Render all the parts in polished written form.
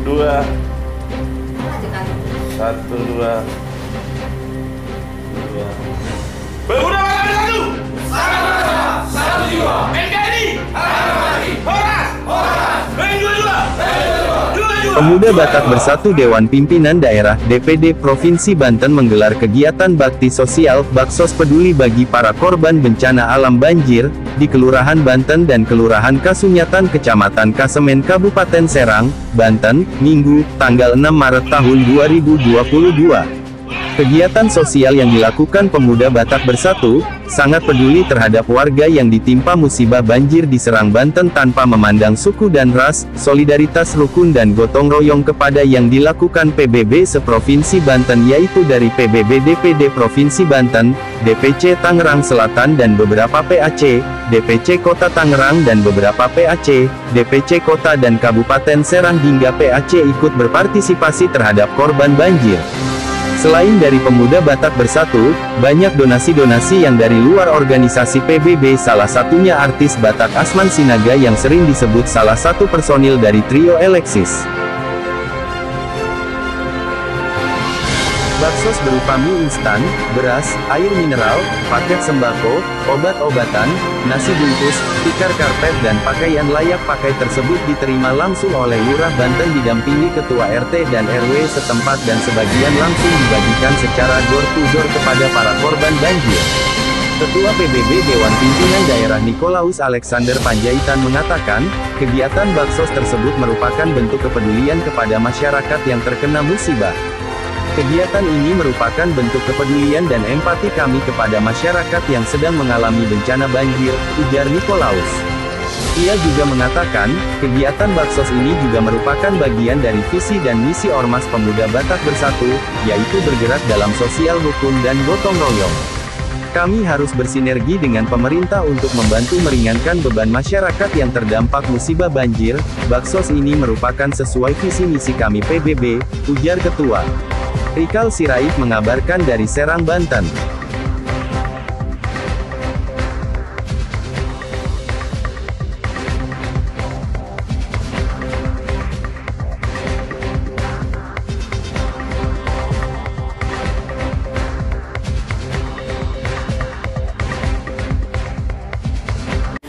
dua, satu, dua, dua. Pemuda Batakan Bersatu. Satu jiwa. NKRI. Horas. 222. Pemuda Batak Bersatu Dewan Pimpinan Daerah DPD Provinsi Banten menggelar kegiatan bakti sosial Baksos Peduli bagi para korban bencana alam banjir di Kelurahan Banten dan Kelurahan Kasunyatan Kecamatan Kasemen Kabupaten Serang, Banten, Minggu, tanggal 6 Maret tahun 2022. Kegiatan sosial yang dilakukan Pemuda Batak Bersatu sangat peduli terhadap warga yang ditimpa musibah banjir di Serang, Banten tanpa memandang suku dan ras. Solidaritas rukun dan gotong royong kepada yang dilakukan PBB seprovinsi Banten, yaitu dari PBB DPD Provinsi Banten, DPC Tangerang Selatan dan beberapa PAC, DPC Kota Tangerang dan beberapa PAC, DPC Kota dan Kabupaten Serang hingga PAC ikut berpartisipasi terhadap korban banjir. Selain dari Pemuda Batak Bersatu, banyak donasi-donasi yang dari luar organisasi PBB, salah satunya artis Batak Asman Sinaga yang sering disebut salah satu personil dari trio Alexis. Baksos berupa mie instan, beras, air mineral, paket sembako, obat-obatan, nasi bungkus, tikar karpet dan pakaian layak pakai tersebut diterima langsung oleh Lurah Banten didampingi Ketua RT dan RW setempat dan sebagian langsung dibagikan secara door-to-door kepada para korban banjir. Ketua PBB Dewan Pimpinan Daerah Nikolaus Alexander Panjaitan mengatakan, kegiatan baksos tersebut merupakan bentuk kepedulian kepada masyarakat yang terkena musibah. Kegiatan ini merupakan bentuk kepedulian dan empati kami kepada masyarakat yang sedang mengalami bencana banjir, ujar Nikolaus. Ia juga mengatakan, kegiatan baksos ini juga merupakan bagian dari visi dan misi Ormas Pemuda Batak Bersatu, yaitu bergerak dalam sosial rukun dan gotong royong. Kami harus bersinergi dengan pemerintah untuk membantu meringankan beban masyarakat yang terdampak musibah banjir. Baksos ini merupakan sesuai visi misi kami PBB, ujar Ketua. Rikal Sirait mengabarkan dari Serang, Banten.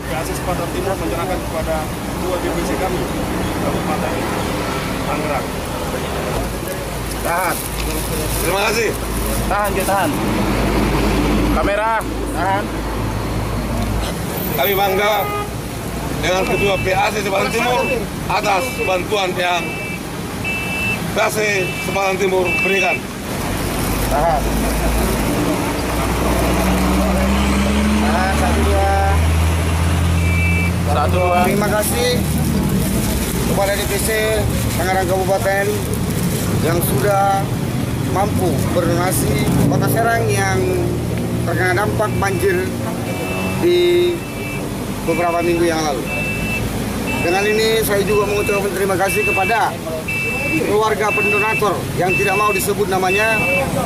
PAC Banten Timur menyerahkan kepada dua divisi kami, Kabupaten Tangerang. Tahan. Terima kasih. Tahan, kita tahan. Kamera, tahan. Kami bangga dengan Ketua PAC Banten Timur atas bantuan yang PAC Banten Timur berikan. Tahan. Tahan, satu dua. Terima kasih kepada DPC Tangerang Kabupaten yang sudah mampu berdonasi Kota Serang yang terkena dampak banjir di beberapa minggu yang lalu. Dengan ini saya juga mengucapkan terima kasih kepada keluarga pendonatur yang tidak mau disebut namanya.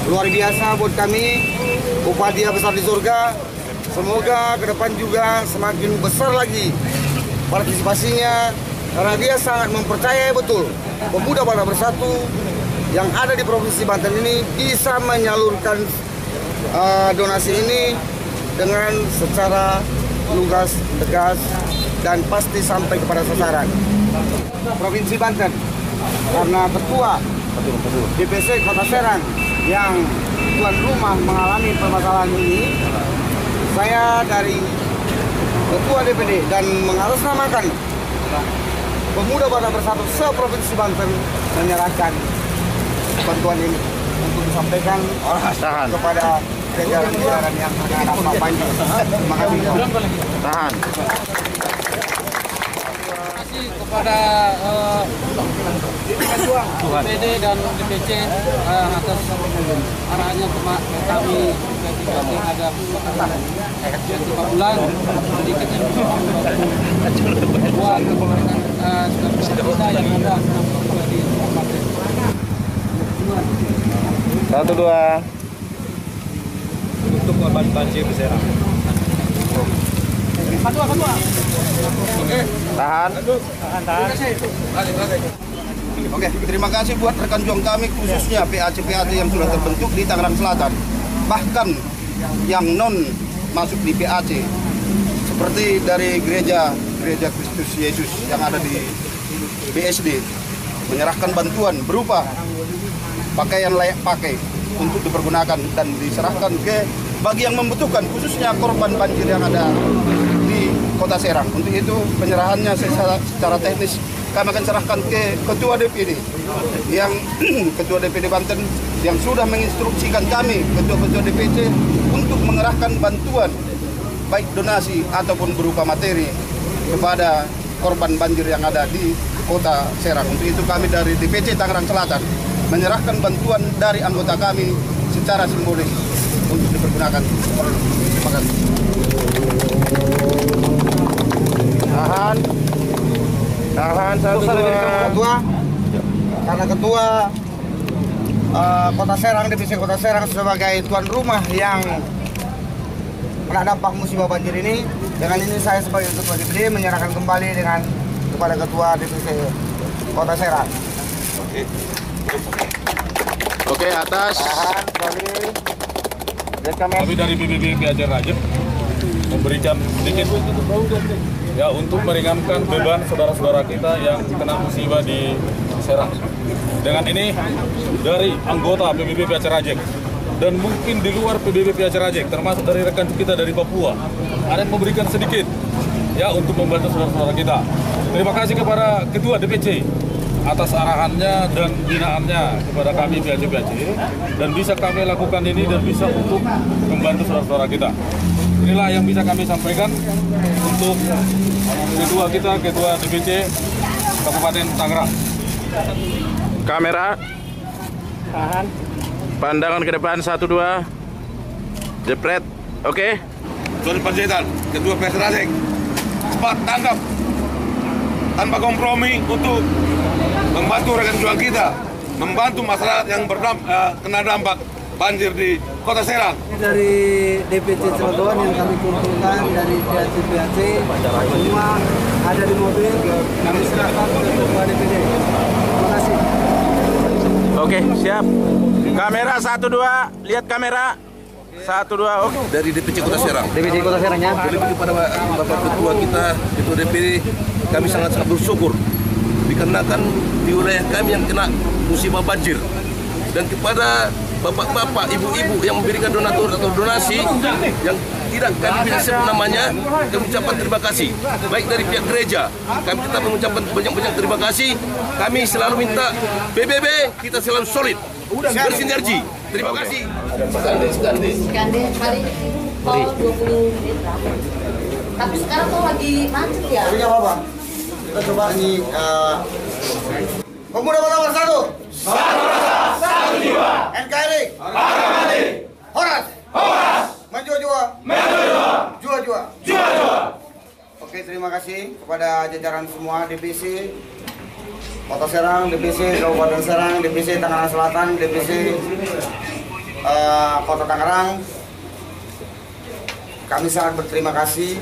Luar biasa buat kami, upah dia besar di surga. Semoga ke depan juga semakin besar lagi partisipasinya, karena dia sangat mempercayai betul Pemuda Batak Bersatu yang ada di Provinsi Banten ini bisa menyalurkan donasi ini dengan secara lugas, tegas, dan pasti sampai kepada sasaran. Provinsi Banten, karena Ketua DPC Kota Serang yang tuan rumah mengalami permasalahan ini, saya dari Ketua DPD dan mengatasnamakan Pemuda Batak Bersatu se-Provinsi Banten menyerahkan bantuan ini untuk disampaikan kepada jajaran-jajaran yang terkena dampak banjir. Terima kasih. Tahan. Terima kasih kepada DPD dan DPC atas arahannya kami ada 5 bulan sedikit yang buat kita yang ada di kabupaten. Satu dua. Untuk korban banjir di Serang. Satu. Oke. Tahan. Tahan. Balik. Oke, terima kasih buat rekan juang kami khususnya PAC-PAC yang sudah terbentuk di Tangerang Selatan. Bahkan yang non masuk di PAC seperti dari gereja Kristus Yesus yang ada di BSD menyerahkan bantuan berupa pakaian layak pakai untuk dipergunakan dan diserahkan ke bagi yang membutuhkan, khususnya korban banjir yang ada di Kota Serang. Untuk itu penyerahannya secara teknis kami akan serahkan ke Ketua DPD yang Ketua DPD Banten yang sudah menginstruksikan kami Ketua-Ketua DPC untuk mengerahkan bantuan baik donasi ataupun berupa materi kepada korban banjir yang ada di Kota Serang. Untuk itu kami dari DPC Tangerang Selatan menyerahkan bantuan dari anggota kami secara simbolis untuk dipergunakan. Terima kasih. Tahan satu Ketua, karena Ketua Kota Serang, DPC Kota Serang sebagai tuan rumah yang kena dampak musibah banjir ini, dengan ini saya sebagai Ketua DPD menyerahkan kembali kepada Ketua DPC Kota Serang. Oke, atas. Kami dari PBB PAC Rajek memberikan sedikit ya untuk meringankan beban saudara-saudara kita yang kena musibah di Serang. Dengan ini dari anggota PBB PAC Rajek dan mungkin di luar PBB PAC Rajek, termasuk dari rekan kita dari Papua, ada yang memberikan sedikit ya untuk membantu saudara-saudara kita. Terima kasih kepada Ketua DPC atas arahannya dan binaannya kepada kami PAC dan bisa kami lakukan ini dan bisa untuk membantu saudara-saudara kita. Inilah yang bisa kami sampaikan untuk Ketua kita, Ketua DPC Kabupaten Tangerang. Kamera. Pandangan ke depan 1 2. Jepret. Oke. Ketua Panjaitan, Ketua PAC Rajek, cepat tanggap tanpa kompromi untuk membantu rekan juang kita, membantu masyarakat yang kena dampak banjir di Kota Serang. Dari DPC Cilegon yang kami kumpulkan dari PAC semua ada di mobil, kami serahkan ke Ketua DPD. Terima kasih. Oke, siap. Kamera 1 2, lihat kamera. 1 2. Oke. Dari DPC Kota Serang. DPC Kota Serangnya. Lebih kepada Bapak Ketua kita, Ketua DPD, kami sangat bersyukur dikarenakan di wilayah kami yang kena musibah banjir, dan kepada bapak-bapak, ibu-ibu yang memberikan donatur atau donasi yang tidak kami bisa sebut namanya, kami ucapkan terima kasih. Baik dari pihak gereja, kami tetap mengucapkan banyak-banyak terima kasih. Kami selalu minta PBB kita selalu solid, bersinergi. Terima kasih. Skande paling mau 20 menit lah. Tapi sekarang tuh lagi macet ya. Ini apa, Bang? Kita coba ini Pemuda Kota Bersatu. Satu jiwa. NKRI. Horas. Maju-jua. Jua-jua. Oke, terima kasih kepada jajaran semua DPC Kota Serang, DPC Kabupaten Serang, DPC Tangerang Selatan, DPC Kota Tangerang. Kami sangat berterima kasih,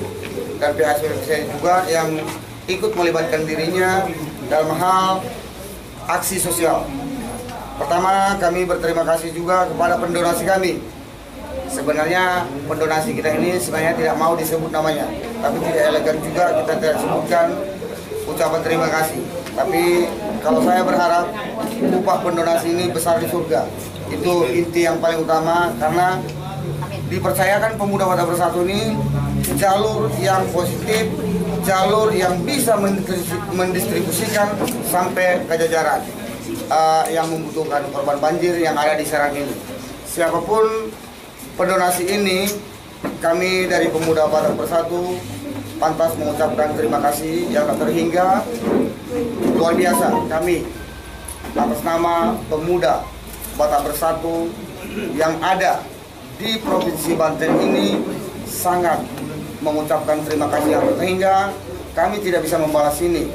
dan PAC juga yang ikut melibatkan dirinya dalam hal aksi sosial. Pertama, kami berterima kasih juga kepada pendonasi kami. Sebenarnya pendonasi kita ini sebenarnya tidak mau disebut namanya, tapi tidak elegan juga kita tidak sebutkan ucapan terima kasih. Tapi kalau saya berharap upah pendonasi ini besar di surga. Itu inti yang paling utama, karena dipercayakan Pemuda Kota Bersatu ini jalur yang positif, jalur yang bisa mendistribusikan sampai ke jajaran yang membutuhkan korban banjir yang ada di Serang ini. Siapapun pendonasi ini, kami dari Pemuda Kota Bersatu pantas mengucapkan terima kasih yang tak terhingga. Luar biasa, kami atas nama Pemuda Kota Bersatu yang ada di Provinsi Banten ini sangat mengucapkan terima kasih yang tak terhingga. Kami tidak bisa membalas ini.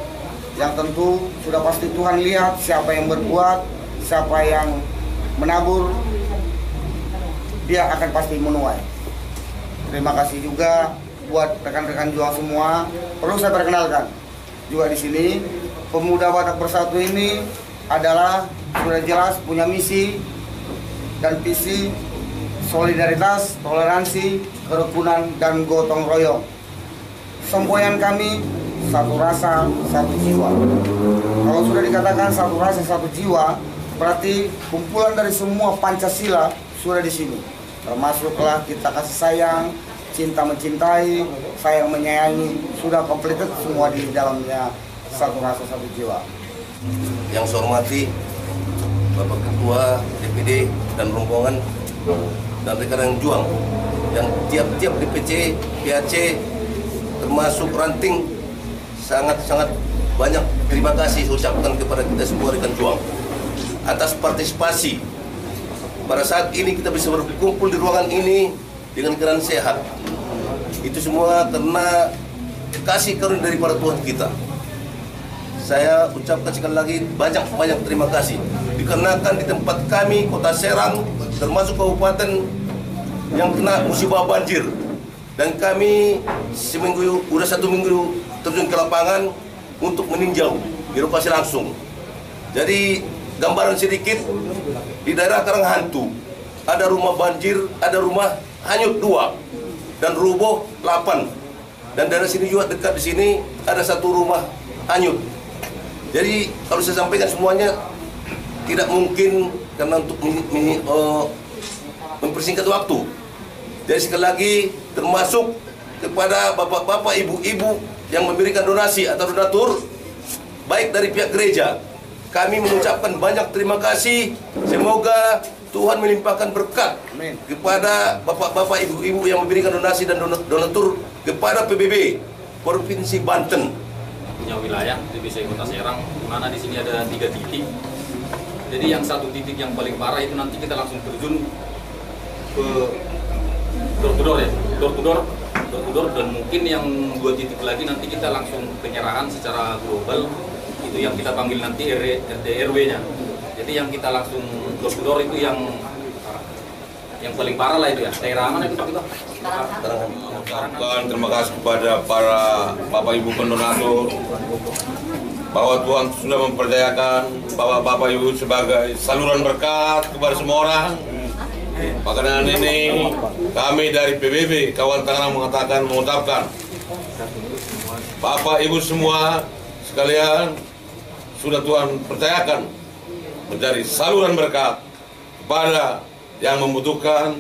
Yang tentu sudah pasti Tuhan lihat siapa yang berbuat, siapa yang menabur, dia akan pasti menuai. Terima kasih juga buat rekan-rekan juang semua. Perlu saya perkenalkan juga di sini, Pemuda Batak Bersatu ini adalah sudah jelas punya misi dan visi solidaritas, toleransi, kerukunan, dan gotong royong. Semboyan kami satu rasa, satu jiwa. Kalau sudah dikatakan satu rasa, satu jiwa, berarti kumpulan dari semua Pancasila sudah di sini. Termasuklah kita kasih sayang, cinta mencintai, sayang menyayangi, sudah completed semua di dalamnya satu rasa, satu jiwa. Yang saya hormati Bapak Ketua DPD dan rombongan dan rekan-rekan juang yang tiap-tiap DPC, PAC termasuk ranting, sangat-sangat banyak terima kasih saya ucapkan kepada kita semua rekan juang atas partisipasi. Pada saat ini kita bisa berkumpul di ruangan ini dengan keadaan sehat. Itu semua karena kasih karunia daripada Tuhan kita. Saya ucapkan sekali lagi banyak terima kasih. Dikarenakan di tempat kami, Kota Serang, termasuk kabupaten yang kena musibah banjir. Dan kami udah 1 minggu terjun ke lapangan untuk meninjau di lokasi langsung. Jadi gambaran sedikit, di daerah Karanghantu ada rumah banjir, ada rumah hanyut 2 dan rubuh 8. Dan dari sini juga dekat di sini ada 1 rumah hanyut. Jadi kalau saya sampaikan semuanya tidak mungkin karena untuk mempersingkat waktu. Jadi sekali lagi termasuk kepada bapak-bapak, ibu-ibu yang memberikan donasi atau donatur baik dari pihak gereja. Kami mengucapkan banyak terima kasih. Semoga Tuhan melimpahkan berkat kepada bapak-bapak, ibu-ibu yang memberikan donasi dan donatur kepada PBB Provinsi Banten. Punya wilayah DPC Kota Serang, mana di sini ada 3 titik. Jadi yang 1 titik yang paling parah itu nanti kita langsung terjun ke door to door ya, door to door, dan mungkin yang 2 titik lagi nanti kita langsung penyerahan secara global. Itu yang kita panggil nanti RD/RW-nya. Jadi yang kita langsung door to door itu yang paling parah lah itu ya. Daerah mana itu Pak? Terima kasih kepada para Bapak Ibu pendonatur bahwa Tuhan sudah mempercayakan Bapak Ibu sebagai saluran berkat kepada semua orang. Maka dengan ini kami dari PBB Kawan Tangerang mengucapkan Bapak Ibu semua sekalian sudah Tuhan percayakan menjadi saluran berkat kepada yang membutuhkan.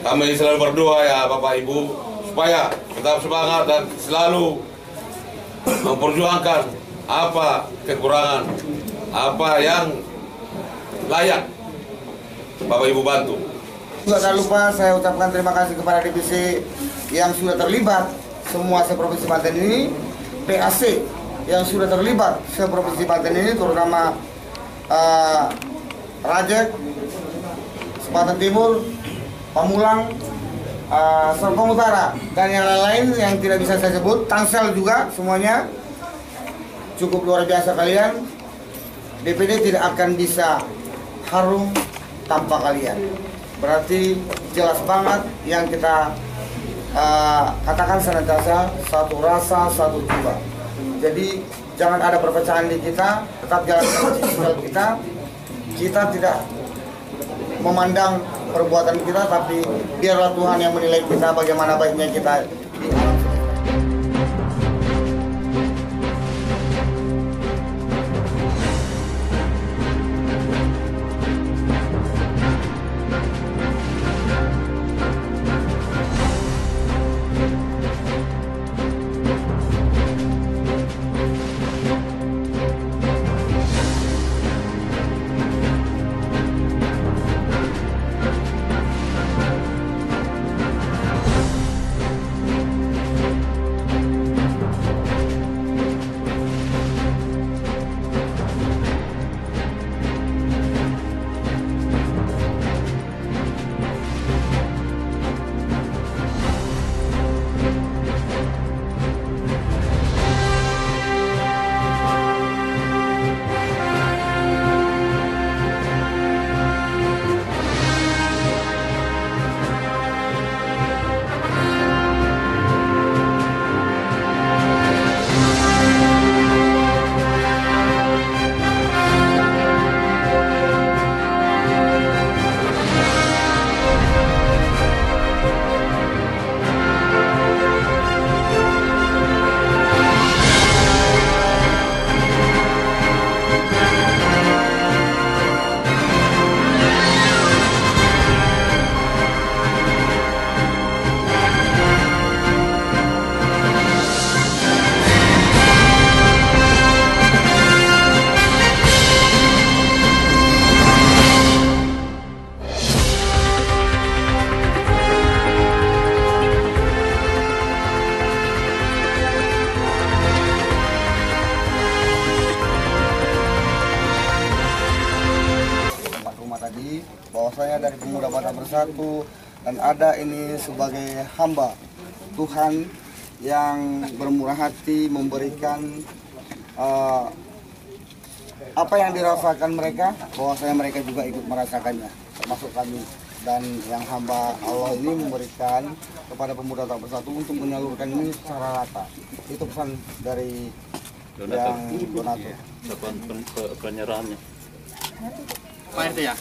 Kami selalu berdoa ya Bapak Ibu supaya tetap semangat dan selalu memperjuangkan apa kekurangan, apa yang layak Bapak Ibu bantu. Juga tak lupa saya ucapkan terima kasih kepada DPC yang sudah terlibat semua se-Provinsi Banten ini, PAC yang sudah terlibat se-Provinsi Banten ini, terutama Rajek, Selatan Timur, Pamulang, Serpong Utara, dan yang lain-lain yang tidak bisa saya sebut, Tangsel juga, semuanya cukup luar biasa kalian. DPD tidak akan bisa harum tanpa kalian. Berarti jelas banget yang kita katakan senantiasa satu rasa, satu jiwa. Jadi jangan ada perpecahan di kita, tetap jalankan sosial kita. Kita tidak memandang perbuatan kita, tapi biarlah Tuhan yang menilai kita bagaimana baiknya kita di alam. bahwasanya dari Pemuda Batak Bersatu dan ada ini sebagai hamba Tuhan yang bermurah hati memberikan apa yang dirasakan mereka, bahwasanya mereka juga ikut merasakannya, termasuk kami. Dan yang hamba Allah ini memberikan kepada Pemuda Batak Bersatu untuk menyalurkan ini secara rata. Itu pesan dari yang donatur. Penyerahannya. Pak RT ya.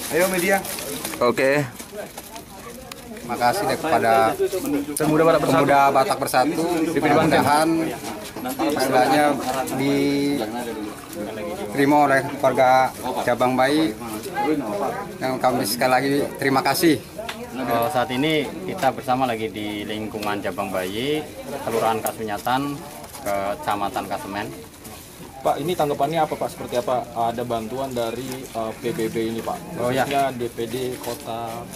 Ayo media. Oke. Terima kasih kepada Pemuda Batak Bersatu. Mudah-mudahan istilahnya diterima oleh keluarga Jabang Bayi. Yang kami sekali lagi terima kasih. Saat ini kita bersama lagi di lingkungan Jabang Bayi, Kelurahan Kasunyatan, Kecamatan Kasemen. Pak, ini tanggapannya apa Pak? Seperti apa? Ada bantuan dari PBB ini Pak? Oh ya. DPD Kota.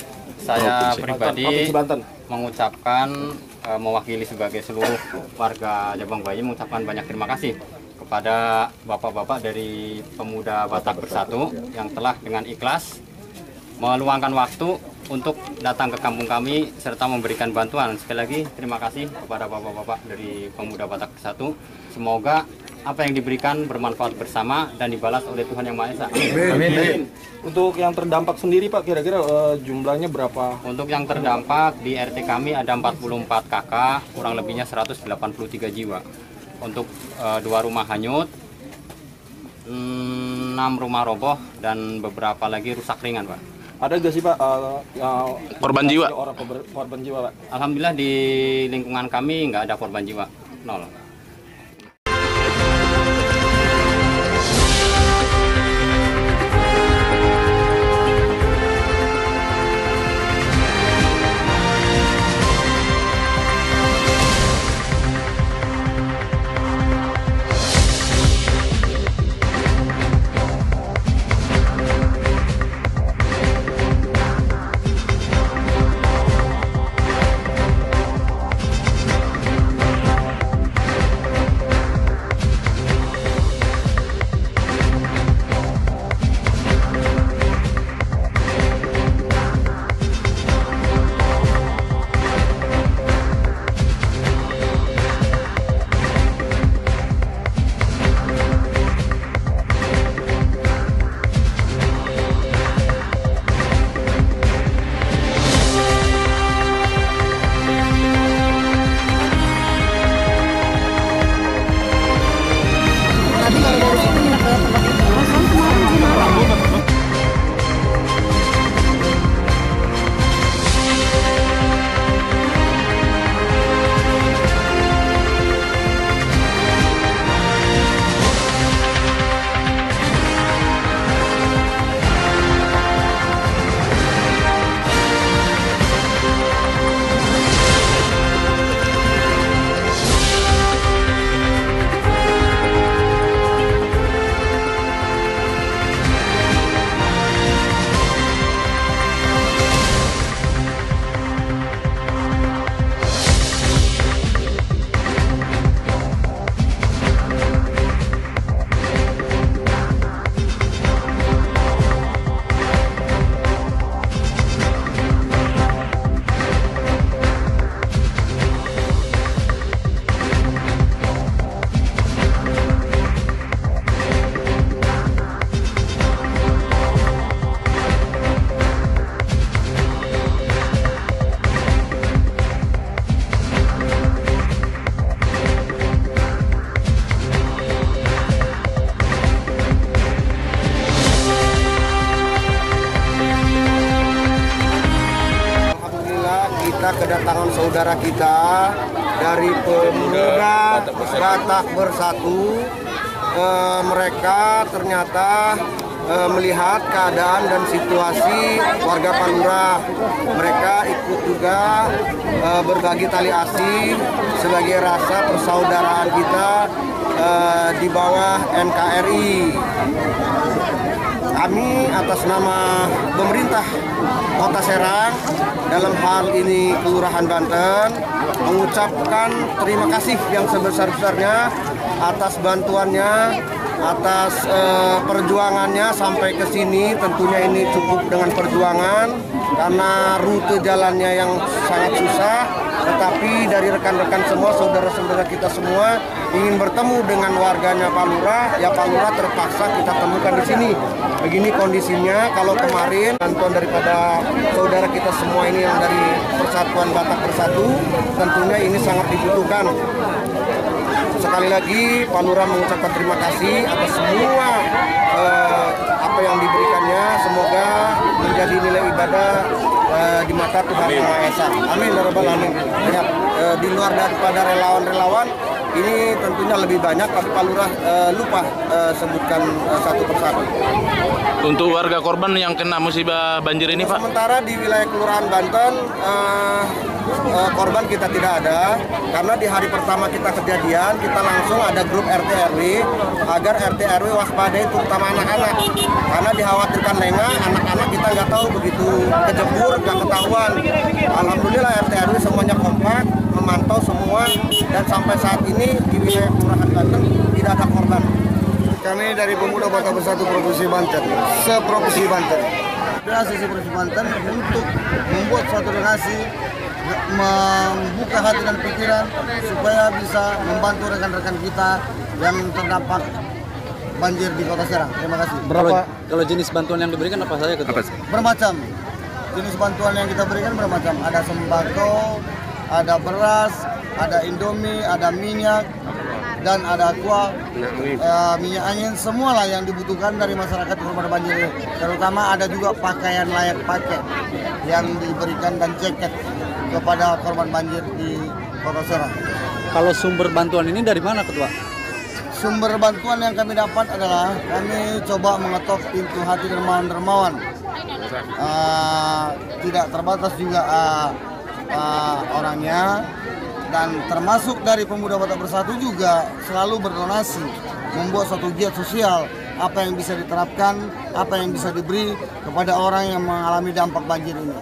Saya pribadi Provinsi Banten mengucapkan mewakili sebagai seluruh warga Jabang Bayi mengucapkan banyak terima kasih kepada bapak-bapak dari Pemuda Batak Bersatu yang telah dengan ikhlas meluangkan waktu untuk datang ke kampung kami serta memberikan bantuan. Sekali lagi terima kasih kepada bapak-bapak dari Pemuda Batak Bersatu. Semoga apa yang diberikan bermanfaat bersama dan dibalas oleh Tuhan Yang Maha Esa. Amin. Untuk yang terdampak sendiri Pak, kira-kira jumlahnya berapa? Untuk yang terdampak di RT kami ada 44 kakak, kurang lebihnya 183 jiwa. Untuk 2 rumah hanyut, 6 rumah roboh, dan beberapa lagi rusak ringan Pak. Ada nggak sih Pak Korban jiwa? Korban jiwa Pak? Alhamdulillah di lingkungan kami nggak ada korban jiwa, 0. Kedatangan saudara kita dari Pemuda Batak Bersatu. Mereka ternyata melihat keadaan dan situasi warga Palura. Mereka ikut juga berbagi tali asih sebagai rasa persaudaraan kita di bawah NKRI. Kami atas nama pemerintah Kota Serang, dalam hal ini Kelurahan Banten, mengucapkan terima kasih yang sebesar-besarnya atas bantuannya, atas perjuangannya sampai ke sini. Tentunya ini cukup dengan perjuangan karena rute jalannya yang sangat susah. Tetapi dari rekan-rekan semua, saudara-saudara kita semua ingin bertemu dengan warganya Pak Lurah, ya Pak Lurah terpaksa kita temukan di sini. Begini kondisinya. Kalau kemarin bantuan daripada saudara kita semua ini yang dari Persatuan Batak Bersatu, tentunya ini sangat dibutuhkan. Sekali lagi Pak Lurah mengucapkan terima kasih atas semua apa yang diberikannya. Semoga menjadi nilai ibadah di mata Tuhan Yang Maha Esa. Amin ya rabbal alamin. Di luar daripada relawan-relawan ini tentunya lebih banyak, tapi Pak Lurah lupa sebutkan satu persatu. Untuk warga korban yang kena musibah banjir ini, Pak? Sementara di wilayah Kelurahan Banten korban kita tidak ada, karena di hari pertama kita kejadian kita langsung ada grup RT RW agar RT RW waspadai terutama anak-anak, karena dikhawatirkan lengah anak-anak kita nggak tahu begitu kejebur nggak ketahuan. Alhamdulillah RT RW semuanya kompak memantau semua dan sampai saat ini di wilayah Kelurahan Banten tidak ada korban. Kami dari Pemuda Batak Bersatu Provinsi Banten, seprovinsi Banten. Donasi Provinsi Banten untuk membuat suatu donasi, membuka hati dan pikiran supaya bisa membantu rekan-rekan kita yang terdampak banjir di Kota Serang. Terima kasih. Kalau jenis bantuan yang diberikan apa saja? Bermacam. Jenis bantuan yang kita berikan bermacam. Ada sembako, ada beras, ada Indomie, ada minyak, dan ada aqua, minyak angin, semualah yang dibutuhkan dari masyarakat korban banjir. Terutama ada juga pakaian layak pakai yang diberikan dan jaket kepada korban banjir di Kota Serang. Kalau sumber bantuan ini dari mana, Ketua? Sumber bantuan yang kami dapat adalah kami coba mengetok pintu hati dermawan-dermawan. Tidak terbatas juga orangnya. Dan termasuk dari Pemuda Batak Bersatu juga selalu berdonasi, membuat suatu giat sosial, apa yang bisa diterapkan, apa yang bisa diberi kepada orang yang mengalami dampak banjir ini.